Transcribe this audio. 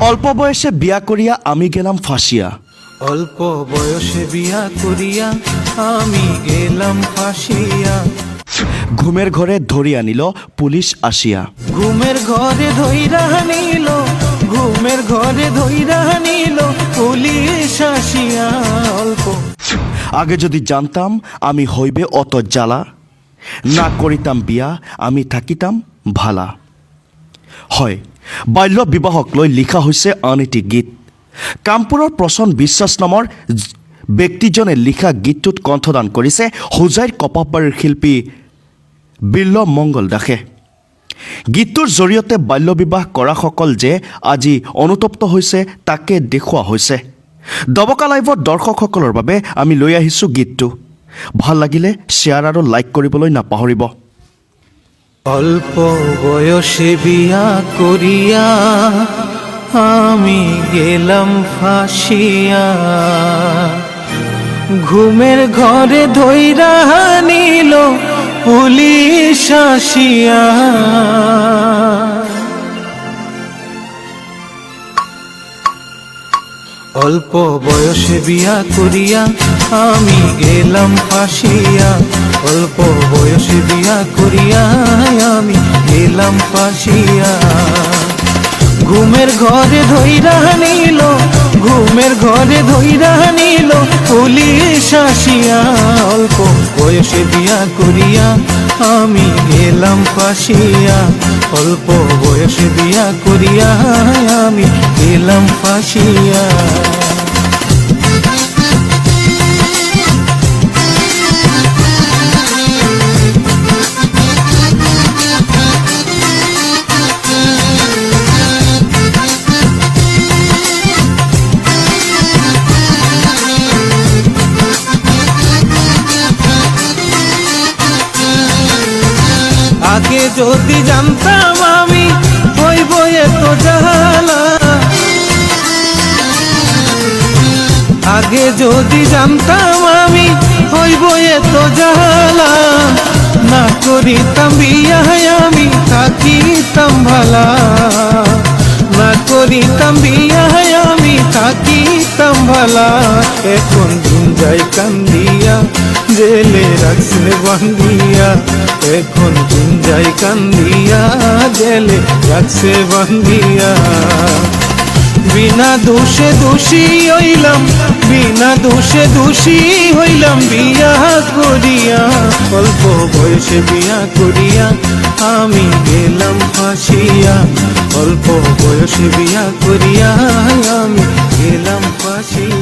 অল্প বয়সে বিয়া করিয়া আমি গেলাম ফাঁসিয়া। অল্প বয়সে বিয়া করিয়া আমি গেলাম ফাঁসিয়া। ঘুমের ঘরে ধরিয়া নিল পুলিশ আসিয়া। ঘুমের ঘরে ধইরা নিল, ঘুমের ঘরে ধইরা নিল পুলিশ আসিয়া। অল্প আগে যদি জানতাম আমি হইবে অত জ্বালা, না করিতাম বিয়া আমি থাকিতাম ভালা। হয়, বাল্য বিবাহক লৈ লিখা হৈছে আন এটি গীত। কামপুৰৰ প্ৰচন বিশ্বাস নামৰ ব্যক্তিজনে লিখা গীতটোত কণ্ঠদান কৰিছে হোজাইৰ কপাহবাৰীৰ শিল্পী বিল্ল মংগল দাসে। গীতটোৰ জৰিয়তে বাল্য বিবাহ কৰাসকল যে আজি অনুতপ্ত হৈছে তাকে দেখুওৱা হৈছে। দবকা লাইভৰ দৰ্শকসকলৰ বাবে আমি লৈ আহিছোঁ গীতটো। ভাল লাগিলে শ্বেয়াৰ আৰু লাইক কৰিবলৈ নাপাহৰিব। অল্প বয়সে বিয়া করিয়া আমি গেলাম ফাঁসিয়া। ঘুমের ঘরে ধইরা নিল পুলিশ আসিয়া। অল্প বয়সে বিয়া করিয়া আমি গেলাম ফাঁসিয়া। অল্প বয়সে বিয়া করিয়া আমি গেলাম ফাঁসিয়া। ঘুমের ঘরে ধইরা নিল, ঘুমের ঘরে ধইরা নিল পুলিশ আসিয়া। অল্প বয়সে বিয়া করিয়া আমি গেলাম ফাঁসিয়া। অল্প বয়সে বিয়া করিয়া আমি গেলাম ফাঁসিয়া। আগে যদি জানতাম আমি হইব এত জ্বালা, আগে যদি জানতাম আমি হইব এত জ্বালা, না করিতাম বিয়া আমি থাকিতাম ভালা। না করিতাম বিয়া আমি থাকিতাম ভালা। এখন দিন যাই কান্দিয়া জেলে রাখছে বান্দিয়া। এখন দিন যাই কান্দিয়া জেলে রাখছে বান্দিয়া। বিনা দোষে দোষী হইলাম, বিনা দোষে দোষী হইলাম বিয়া করিয়া। অল্প বয়সে বিয়া করিয়া আমি গেলাম ফাঁসিয়া। অল্প বয়সে বিয়া করিয়া আমি গেলাম ফাঁসিয়া।